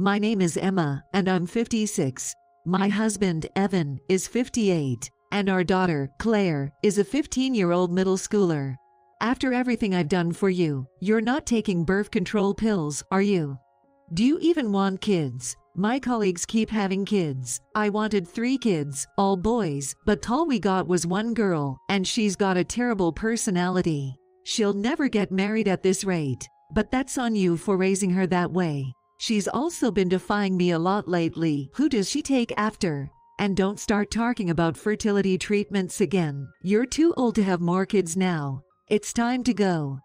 My name is Emma, and I'm 56. My husband, Evan, is 58, and our daughter, Claire, is a 15-year-old middle schooler. After everything I've done for you, you're not taking birth control pills, are you? Do you even want kids? My colleagues keep having kids. I wanted 3 kids, all boys, but all we got was 1 girl, and she's got a terrible personality. She'll never get married at this rate, but that's on you for raising her that way. She's also been defying me a lot lately. Who does she take after? And don't start talking about fertility treatments again. You're too old to have more kids now. It's time to go.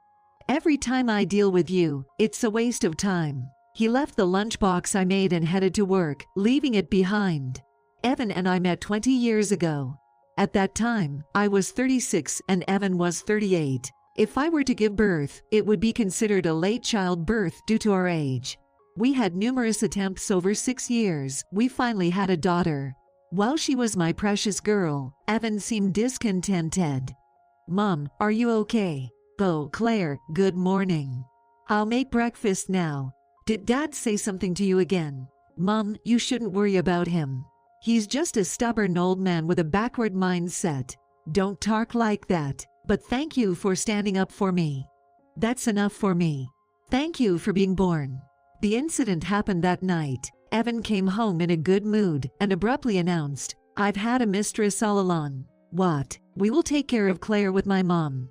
Every time I deal with you, it's a waste of time. He left the lunchbox I made and headed to work, leaving it behind. Evan and I met 20 years ago. At that time, I was 36 and Evan was 38. If I were to give birth, it would be considered a late childbirth due to our age. We had numerous attempts over 6 years. We finally had a daughter. While she was my precious girl, Evan seemed discontented. "Mom, are you okay?" "Oh, Claire, good morning. I'll make breakfast now. Did Dad say something to you again?" "Mom, you shouldn't worry about him. He's just a stubborn old man with a backward mindset." "Don't talk like that. But thank you for standing up for me." "That's enough for me. Thank you for being born." The incident happened that night. Evan came home in a good mood and abruptly announced, "I've had a mistress all along." "What?" "We will take care of Claire with my mom.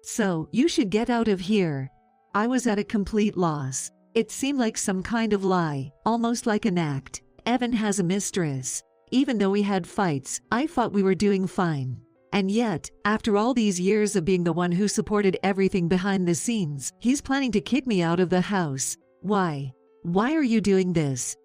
So, you should get out of here." I was at a complete loss. It seemed like some kind of lie, almost like an act. Evan has a mistress. Even though we had fights, I thought we were doing fine. And yet, after all these years of being the one who supported everything behind the scenes, he's planning to kick me out of the house. Why? Why are you doing this?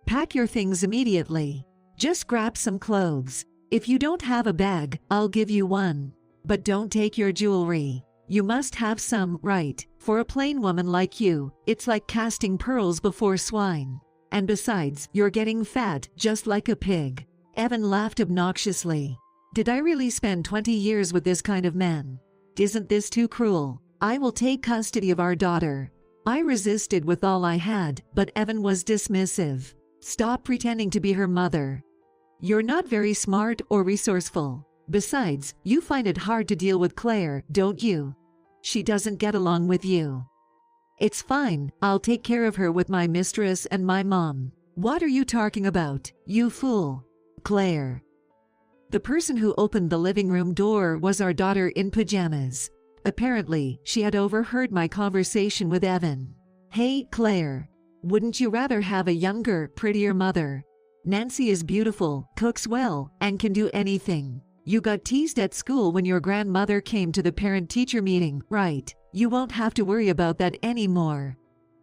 Pack your things immediately. Just grab some clothes. If you don't have a bag, I'll give you one. But don't take your jewelry. You must have some, right? For a plain woman like you, it's like casting pearls before swine. And besides, you're getting fat, just like a pig. Evan laughed obnoxiously. Did I really spend 20 years with this kind of man? Isn't this too cruel? I will take custody of our daughter. I resisted with all I had, but Evan was dismissive. Stop pretending to be her mother. You're not very smart or resourceful. Besides, you find it hard to deal with Claire, don't you? She doesn't get along with you. It's fine, I'll take care of her with my mistress and my mom. What are you talking about, you fool? Claire. The person who opened the living room door was our daughter in pajamas. Apparently, she had overheard my conversation with Evan. "Hey, Claire. Wouldn't you rather have a younger, prettier mother? Nancy is beautiful, cooks well, and can do anything. You got teased at school when your grandmother came to the parent-teacher meeting, right? You won't have to worry about that anymore.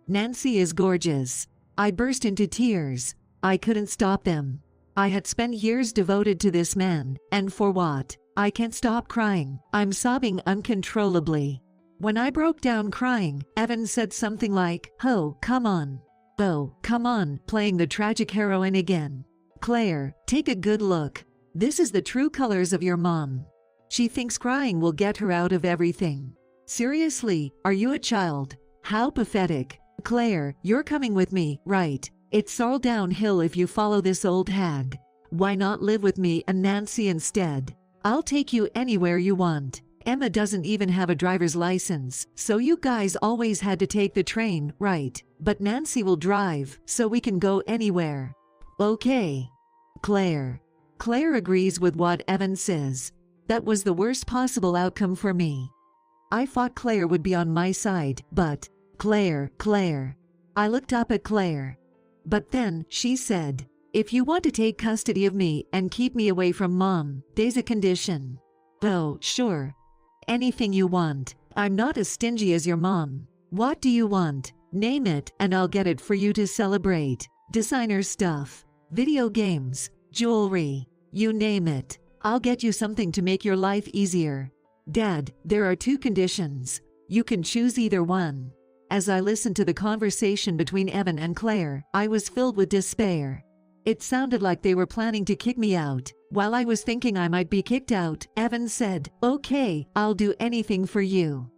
Nancy is gorgeous." I burst into tears. I couldn't stop them. I had spent years devoted to this man, and for what? I can't stop crying. I'm sobbing uncontrollably. When I broke down crying, Evan said something like, "Oh, come on. Oh, come on," playing the tragic heroine again. "Claire, take a good look. This is the true colors of your mom. She thinks crying will get her out of everything. Seriously, are you a child? How pathetic. Claire, you're coming with me, right? It's all downhill if you follow this old hag. Why not live with me and Nancy instead? I'll take you anywhere you want. Emma doesn't even have a driver's license, so you guys always had to take the train, right? But Nancy will drive, so we can go anywhere." "Okay." Claire. Claire agrees with what Evan says. That was the worst possible outcome for me. I thought Claire would be on my side, but Claire. I looked up at Claire. But then, she said, "If you want to take custody of me and keep me away from Mom, there's a condition." "Oh, sure. Anything you want. I'm not as stingy as your mom. What do you want? Name it, and I'll get it for you to celebrate. Designer stuff, video games, jewelry, you name it. I'll get you something to make your life easier. Dad, there are 2 conditions. You can choose either one." As I listened to the conversation between Evan and Claire, I was filled with despair. It sounded like they were planning to kick me out. While I was thinking I might be kicked out, Evan said, "Okay, I'll do anything for you."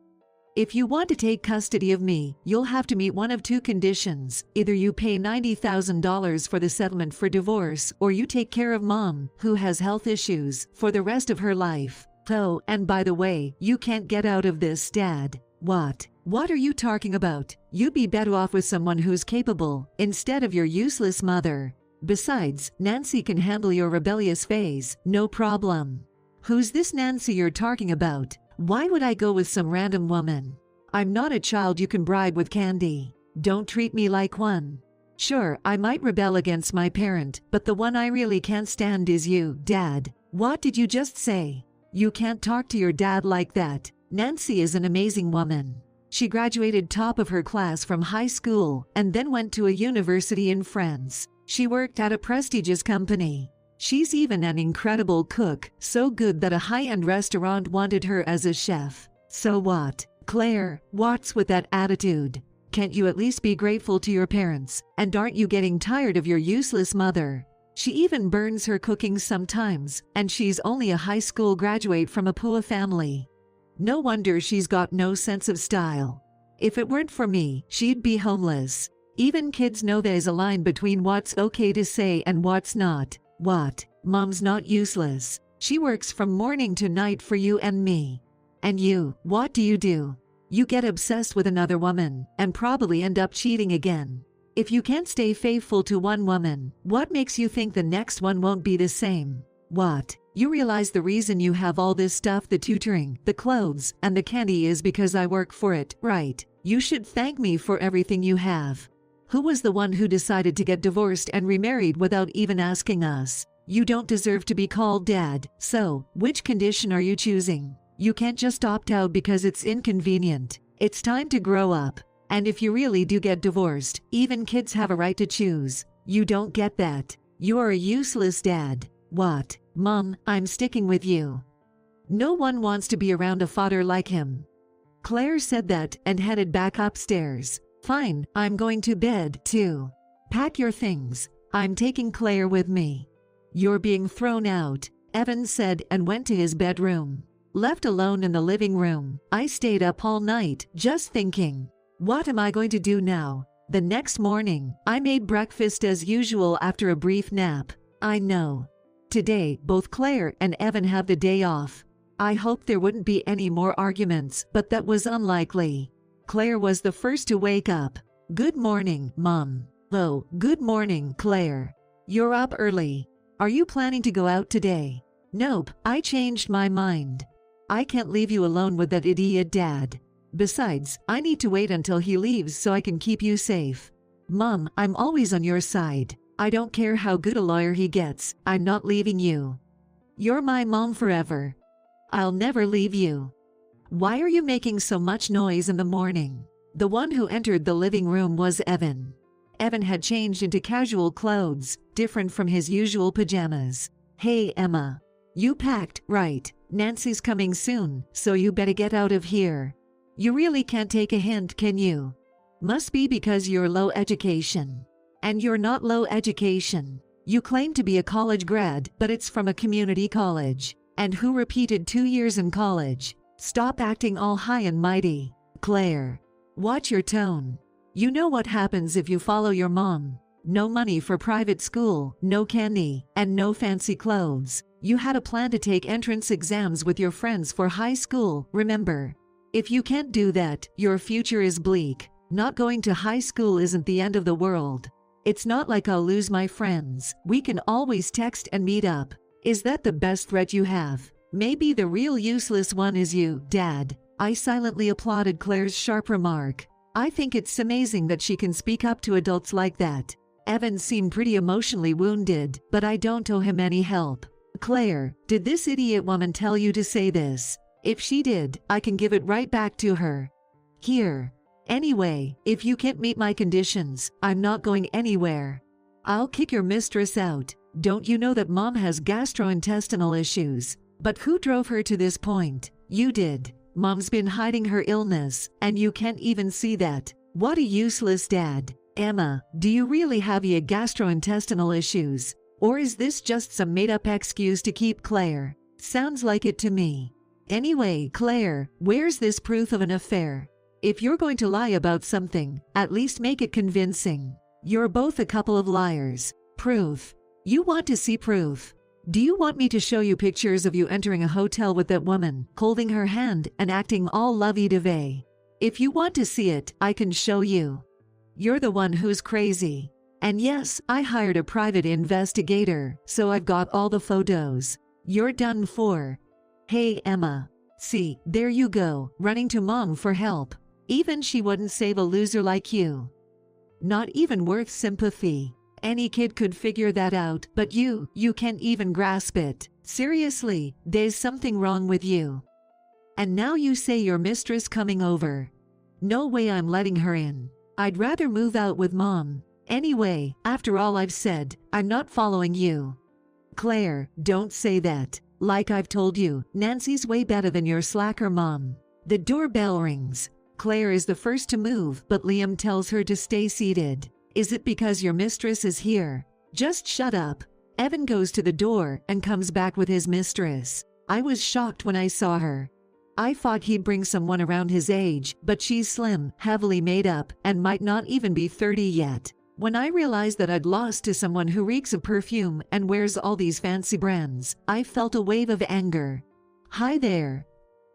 If you want to take custody of me, you'll have to meet one of two conditions. Either you pay $90,000 for the settlement for divorce, or you take care of Mom, who has health issues, for the rest of her life. Oh, and by the way, you can't get out of this, Dad. What? What are you talking about? You'd be better off with someone who's capable, instead of your useless mother. Besides, Nancy can handle your rebellious phase, no problem. Who's this Nancy you're talking about? Why would I go with some random woman? I'm not a child you can bribe with candy. Don't treat me like one. Sure, I might rebel against my parent, but the one I really can't stand is you, Dad. What did you just say? You can't talk to your dad like that. Nancy is an amazing woman. She graduated top of her class from high school and then went to a university in France. She worked at a prestigious company. She's even an incredible cook, so good that a high-end restaurant wanted her as a chef. So what? Claire, what's with that attitude? Can't you at least be grateful to your parents? And aren't you getting tired of your useless mother? She even burns her cooking sometimes, and she's only a high school graduate from a poor family. No wonder she's got no sense of style. If it weren't for me, she'd be homeless. Even kids know there's a line between what's okay to say and what's not. What? Mom's not useless. She works from morning to night for you and me. And you, what do? You get obsessed with another woman, and probably end up cheating again. If you can't stay faithful to one woman, what makes you think the next one won't be the same? What? You realize the reason you have all this stuff, the tutoring, the clothes, and the candy, is because I work for it, right? You should thank me for everything you have. Who was the one who decided to get divorced and remarried without even asking us? You don't deserve to be called Dad, so which condition are you choosing? You can't just opt out because it's inconvenient. It's time to grow up. And if you really do get divorced, even kids have a right to choose. You don't get that. You are a useless dad. What? Mom, I'm sticking with you. No one wants to be around a father like him. Claire said that and headed back upstairs. Fine, I'm going to bed, too. Pack your things. I'm taking Claire with me. You're being thrown out, Evan said and went to his bedroom. Left alone in the living room, I stayed up all night, just thinking. What am I going to do now? The next morning, I made breakfast as usual after a brief nap. I know. Today, both Claire and Evan have the day off. I hoped there wouldn't be any more arguments, but that was unlikely. Claire was the first to wake up. Good morning, Mom. Oh, good morning, Claire. You're up early. Are you planning to go out today? Nope, I changed my mind. I can't leave you alone with that idiot Dad. Besides, I need to wait until he leaves so I can keep you safe. Mom, I'm always on your side. I don't care how good a lawyer he gets, I'm not leaving you. You're my mom forever. I'll never leave you. Why are you making so much noise in the morning? The one who entered the living room was Evan. Evan had changed into casual clothes, different from his usual pajamas. Hey, Emma. You packed, right? Nancy's coming soon, so you better get out of here. You really can't take a hint, can you? Must be because you're low education. And you're not low education. You claim to be a college grad, but it's from a community college. And who repeated 2 years in college? Stop acting all high and mighty. Claire. Watch your tone. You know what happens if you follow your mom. No money for private school, no candy, and no fancy clothes. You had a plan to take entrance exams with your friends for high school, remember? If you can't do that, your future is bleak. Not going to high school isn't the end of the world. It's not like I'll lose my friends. We can always text and meet up. Is that the best threat you have? Maybe the real useless one is you, Dad. I silently applauded Claire's sharp remark. I think it's amazing that she can speak up to adults like that. Evan seemed pretty emotionally wounded, but I don't owe him any help. Claire, did this idiot woman tell you to say this? If she did, I can give it right back to her. Here. Anyway, if you can't meet my conditions, I'm not going anywhere. I'll kick your mistress out. Don't you know that Mom has gastrointestinal issues? But who drove her to this point? You did. Mom's been hiding her illness, and you can't even see that. What a useless dad. Emma, do you really have gastrointestinal issues? Or is this just some made-up excuse to keep Claire? Sounds like it to me. Anyway, Claire, where's this proof of an affair? If you're going to lie about something, at least make it convincing. You're both a couple of liars. Proof. You want to see proof. Do you want me to show you pictures of you entering a hotel with that woman, holding her hand and acting all lovey-dovey? If you want to see it, I can show you. You're the one who's crazy. And yes, I hired a private investigator, so I've got all the photos. You're done for. Hey, Emma. See, there you go, running to mom for help. Even she wouldn't save a loser like you. Not even worth sympathy. Any kid could figure that out, but you can't even grasp it. Seriously, there's something wrong with you. And now you say your mistress coming over. No way I'm letting her in. I'd rather move out with mom. Anyway, after all I've said, I'm not following you. Claire, don't say that. Like I've told you, Nancy's way better than your slacker mom. The doorbell rings. Claire is the first to move, but Liam tells her to stay seated. Is it because your mistress is here? Just shut up. Evan goes to the door and comes back with his mistress. I was shocked when I saw her. I thought he'd bring someone around his age, but she's slim, heavily made up, and might not even be 30 yet. When I realized that I'd lost to someone who reeks of perfume and wears all these fancy brands, I felt a wave of anger. Hi there.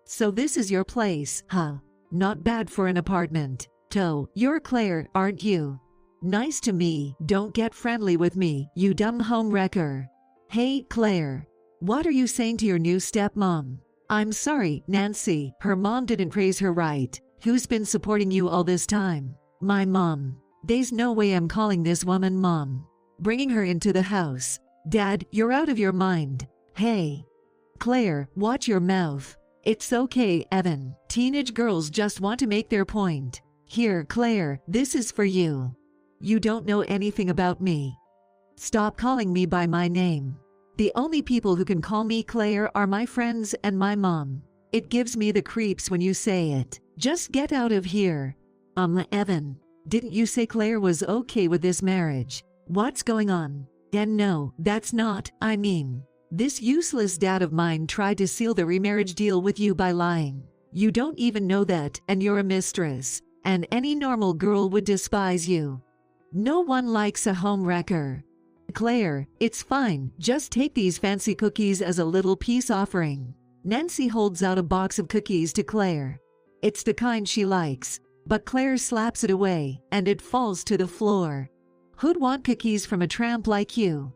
So this is your place, huh? Not bad for an apartment. You're Claire, aren't you? Nice to me. Don't get friendly with me, you dumb home wrecker. Hey, Claire. What are you saying to your new stepmom? I'm sorry, Nancy, her mom didn't praise her right. Who's been supporting you all this time? My mom. There's no way I'm calling this woman mom. Bringing her into the house. Dad, you're out of your mind. Hey. Claire, watch your mouth. It's okay, Evan. Teenage girls just want to make their point. Here, Claire, this is for you. You don't know anything about me. Stop calling me by my name. The only people who can call me Claire are my friends and my mom. It gives me the creeps when you say it. Just get out of here. Evan. Didn't you say Claire was okay with this marriage? What's going on? And no, that's not, I mean. This useless dad of mine tried to seal the remarriage deal with you by lying. You don't even know that, and you're a mistress. And any normal girl would despise you. No one likes a home wrecker. Claire, it's fine, just take these fancy cookies as a little peace offering. Nancy holds out a box of cookies to Claire. It's the kind she likes. But Claire slaps it away, and it falls to the floor. Who'd want cookies from a tramp like you?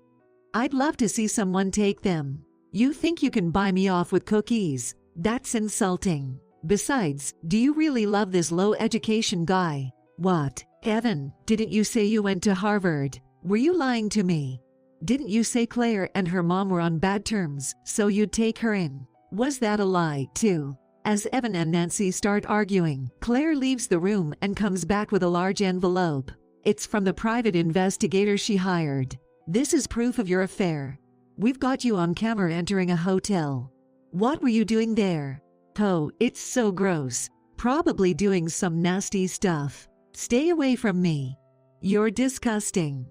I'd love to see someone take them. You think you can buy me off with cookies? That's insulting. Besides, do you really love this low-education guy? What? Evan, didn't you say you went to Harvard? Were you lying to me? Didn't you say Claire and her mom were on bad terms, so you'd take her in? Was that a lie, too? As Evan and Nancy start arguing, Claire leaves the room and comes back with a large envelope. It's from the private investigator she hired. This is proof of your affair. We've got you on camera entering a hotel. What were you doing there? Oh, it's so gross. Probably doing some nasty stuff. Stay away from me. You're disgusting.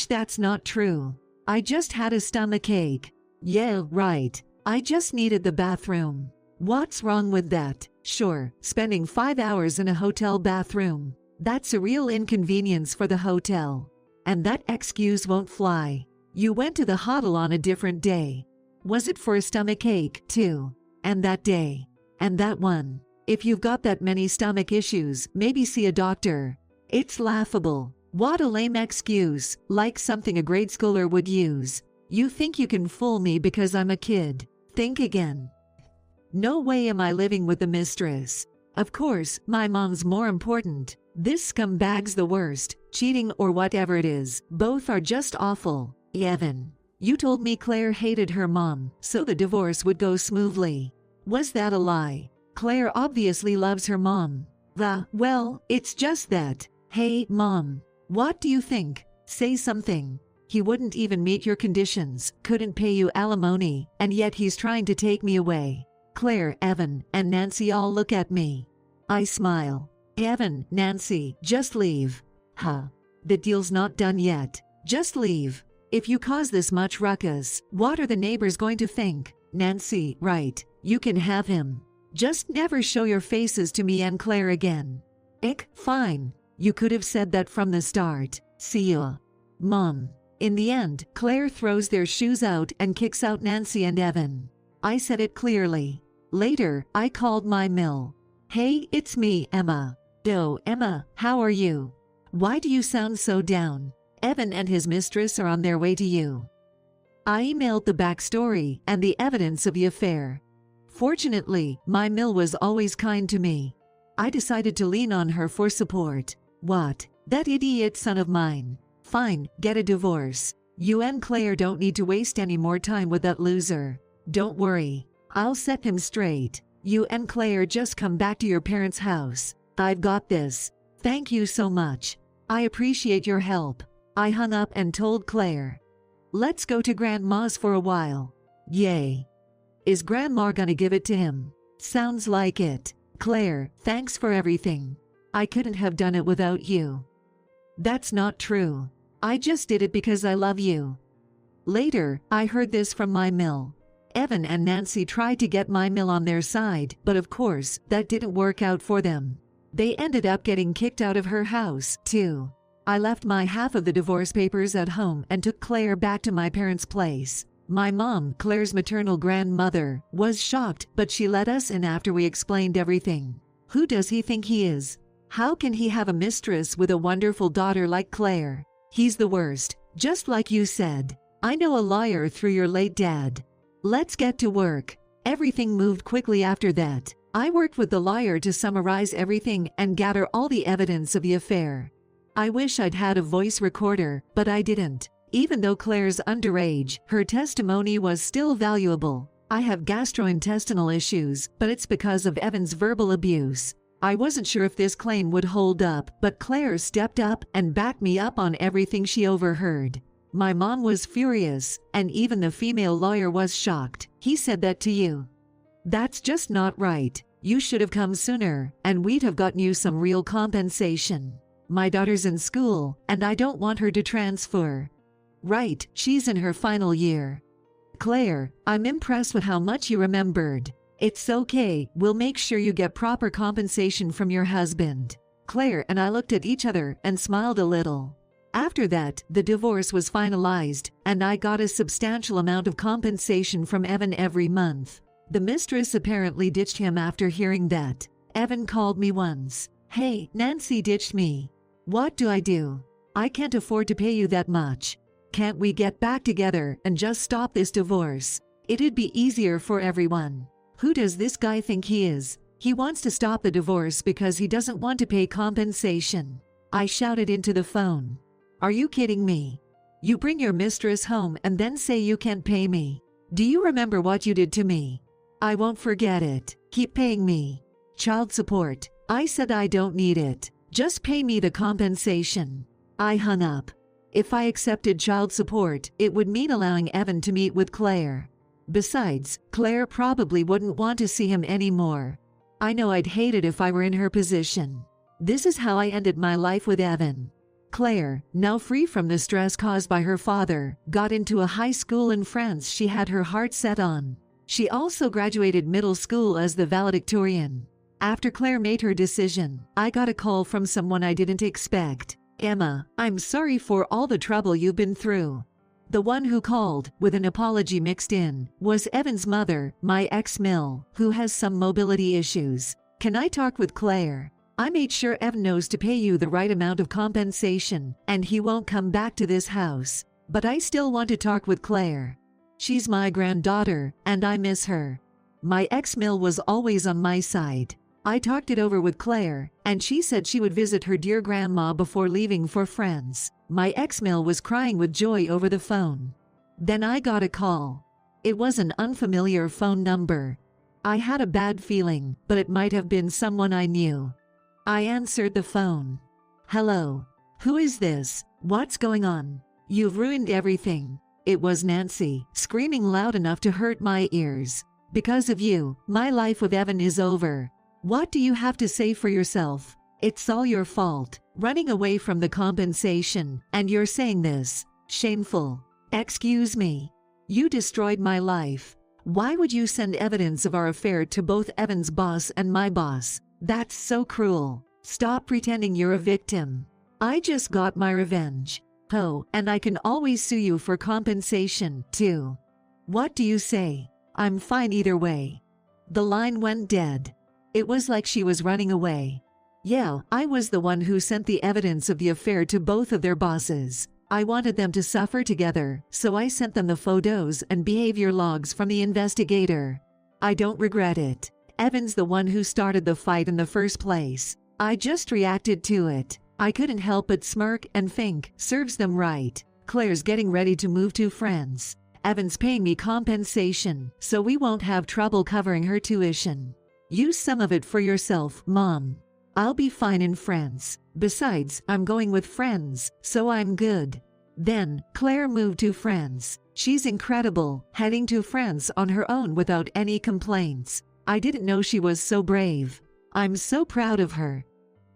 That's not true. I just had a stomachache. Yeah, right. I just needed the bathroom. What's wrong with that? Sure, spending 5 hours in a hotel bathroom. That's a real inconvenience for the hotel. And that excuse won't fly. You went to the hotel on a different day. Was it for a stomachache, too? And that day? And that one? If you've got that many stomach issues, maybe see a doctor. It's laughable. What a lame excuse, like something a grade schooler would use. You think you can fool me because I'm a kid. Think again. No way am I living with the mistress. Of course, my mom's more important. This scumbag's the worst. Cheating or whatever it is, both are just awful. Evan, you told me Claire hated her mom, so the divorce would go smoothly. Was that a lie? Claire obviously loves her mom. Well, it's just that. Hey, Mom. What do you think? Say something. He wouldn't even meet your conditions, couldn't pay you alimony, and yet he's trying to take me away. Claire, Evan, and Nancy all look at me. I smile. Evan, Nancy, just leave. The deal's not done yet. Just leave. If you cause this much ruckus, what are the neighbors going to think? Nancy, right, you can have him. Just never show your faces to me and Claire again. Ick, fine. You could have said that from the start. See ya. Mom. In the end, Claire throws their shoes out and kicks out Nancy and Evan. I said it clearly. Later, I called my mill. Hey, it's me, Emma. Oh, Emma, how are you? Why do you sound so down? Evan and his mistress are on their way to you. I emailed the backstory and the evidence of the affair. Fortunately, my mill was always kind to me. I decided to lean on her for support. What? That idiot son of mine. Fine, get a divorce. You and Claire don't need to waste any more time with that loser. Don't worry. I'll set him straight. You and Claire just come back to your parents' house. I've got this. Thank you so much. I appreciate your help. I hung up and told Claire. Let's go to Grandma's for a while. Yay. Is Grandma gonna give it to him? Sounds like it. Claire, thanks for everything. I couldn't have done it without you. That's not true. I just did it because I love you. Later, I heard this from my mill. Evan and Nancy tried to get my mill on their side, but of course, that didn't work out for them. They ended up getting kicked out of her house, too. I left my half of the divorce papers at home and took Claire back to my parents' place. My mom, Claire's maternal grandmother, was shocked, but she let us in after we explained everything. Who does he think he is? How can he have a mistress with a wonderful daughter like Claire? He's the worst, just like you said. I know a lawyer through your late dad. Let's get to work. Everything moved quickly after that. I worked with the lawyer to summarize everything and gather all the evidence of the affair. I wish I'd had a voice recorder, but I didn't. Even though Claire's underage, her testimony was still valuable. I have gastrointestinal issues, but it's because of Evan's verbal abuse. I wasn't sure if this claim would hold up, but Claire stepped up and backed me up on everything she overheard. My mom was furious, and even the female lawyer was shocked. He said that to you. That's just not right. You should have come sooner, and we'd have gotten you some real compensation. My daughter's in school, and I don't want her to transfer. Right, she's in her final year. Claire, I'm impressed with how much you remembered. It's okay, we'll make sure you get proper compensation from your husband. Claire and I looked at each other and smiled a little. After that, the divorce was finalized, and I got a substantial amount of compensation from Evan every month. The mistress apparently ditched him after hearing that. Evan called me once. Hey, Nancy ditched me. What do I do? I can't afford to pay you that much. Can't we get back together and just stop this divorce? It'd be easier for everyone. Who does this guy think he is? He wants to stop the divorce because he doesn't want to pay compensation. I shouted into the phone. Are you kidding me? You bring your mistress home and then say you can't pay me. Do you remember what you did to me? I won't forget it. Keep paying me. Child support. I said I don't need it. Just pay me the compensation. I hung up. If I accepted child support, it would mean allowing Evan to meet with Claire. Besides, Claire probably wouldn't want to see him anymore. I know I'd hate it if I were in her position. This is how I ended my life with Evan. Claire, now free from the stress caused by her father, got into a high school in France she had her heart set on. She also graduated middle school as the valedictorian. After Claire made her decision, I got a call from someone I didn't expect. Emma, I'm sorry for all the trouble you've been through. The one who called, with an apology mixed in, was Evan's mother, my ex-mill, who has some mobility issues. Can I talk with Claire? I made sure Evan knows to pay you the right amount of compensation, and he won't come back to this house. But I still want to talk with Claire. She's my granddaughter, and I miss her. My ex-mill was always on my side. I talked it over with Claire, and she said she would visit her dear grandma before leaving for France. My ex-mill was crying with joy over the phone. Then I got a call. It was an unfamiliar phone number. I had a bad feeling, but it might have been someone I knew. I answered the phone. Hello. Who is this? What's going on? You've ruined everything. It was Nancy, screaming loud enough to hurt my ears. Because of you, my life with Evan is over. What do you have to say for yourself? It's all your fault, running away from the compensation, and you're saying this. Shameful. Excuse me. You destroyed my life. Why would you send evidence of our affair to both Evan's boss and my boss? That's so cruel. Stop pretending you're a victim. I just got my revenge. Oh, and I can always sue you for compensation, too. What do you say? I'm fine either way. The line went dead. It was like she was running away. Yeah, I was the one who sent the evidence of the affair to both of their bosses. I wanted them to suffer together, so I sent them the photos and behavior logs from the investigator. I don't regret it. Evan's the one who started the fight in the first place. I just reacted to it. I couldn't help but smirk and think, serves them right. Claire's getting ready to move to France. Evan's paying me compensation, so we won't have trouble covering her tuition. Use some of it for yourself, Mom. I'll be fine in France. Besides, I'm going with friends, so I'm good. Then, Claire moved to France. She's incredible, heading to France on her own without any complaints. I didn't know she was so brave. I'm so proud of her.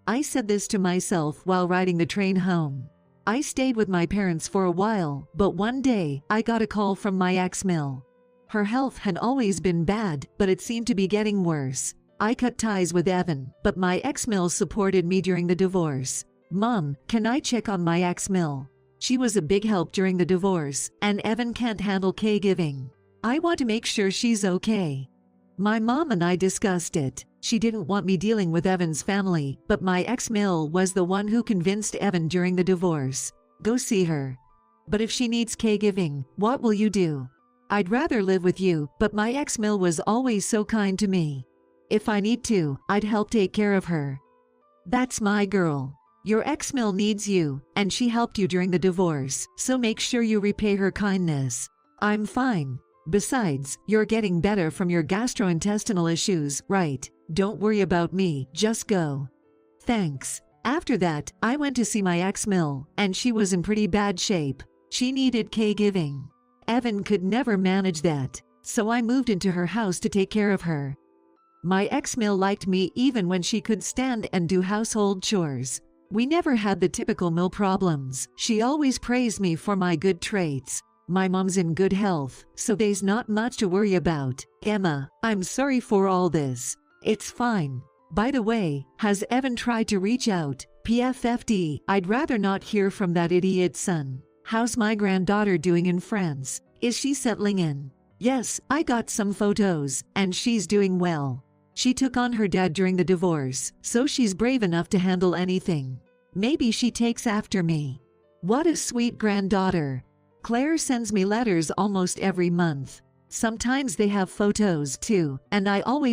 I said this to myself while riding the train home. I stayed with my parents for a while, but one day, I got a call from my ex-mill. Her health had always been bad, but it seemed to be getting worse. I cut ties with Evan, but my ex-mill supported me during the divorce. Mom, can I check on my ex-mill? She was a big help during the divorce, and Evan can't handle caregiving. I want to make sure she's okay. My mom and I discussed it. She didn't want me dealing with Evan's family, but my ex-mill was the one who convinced Evan during the divorce. Go see her. But if she needs caregiving, what will you do? I'd rather live with you, but my ex-mill was always so kind to me. If I need to, I'd help take care of her. That's my girl. Your ex-mill needs you, and she helped you during the divorce, so make sure you repay her kindness. I'm fine. Besides, you're getting better from your gastrointestinal issues, right? Don't worry about me, just go. Thanks. After that, I went to see my ex-mill, and she was in pretty bad shape. She needed caregiving. Evan could never manage that, so I moved into her house to take care of her. My ex-mill liked me even when she could stand and do household chores. We never had the typical mill problems. She always praised me for my good traits. My mom's in good health, so there's not much to worry about. Emma, I'm sorry for all this. It's fine. By the way, has Evan tried to reach out? PFFD, I'd rather not hear from that idiot son. How's my granddaughter doing in France? Is she settling in? Yes, I got some photos, and she's doing well. She took on her dad during the divorce, so she's brave enough to handle anything. Maybe she takes after me. What a sweet granddaughter. Claire sends me letters almost every month. Sometimes they have photos too, and I always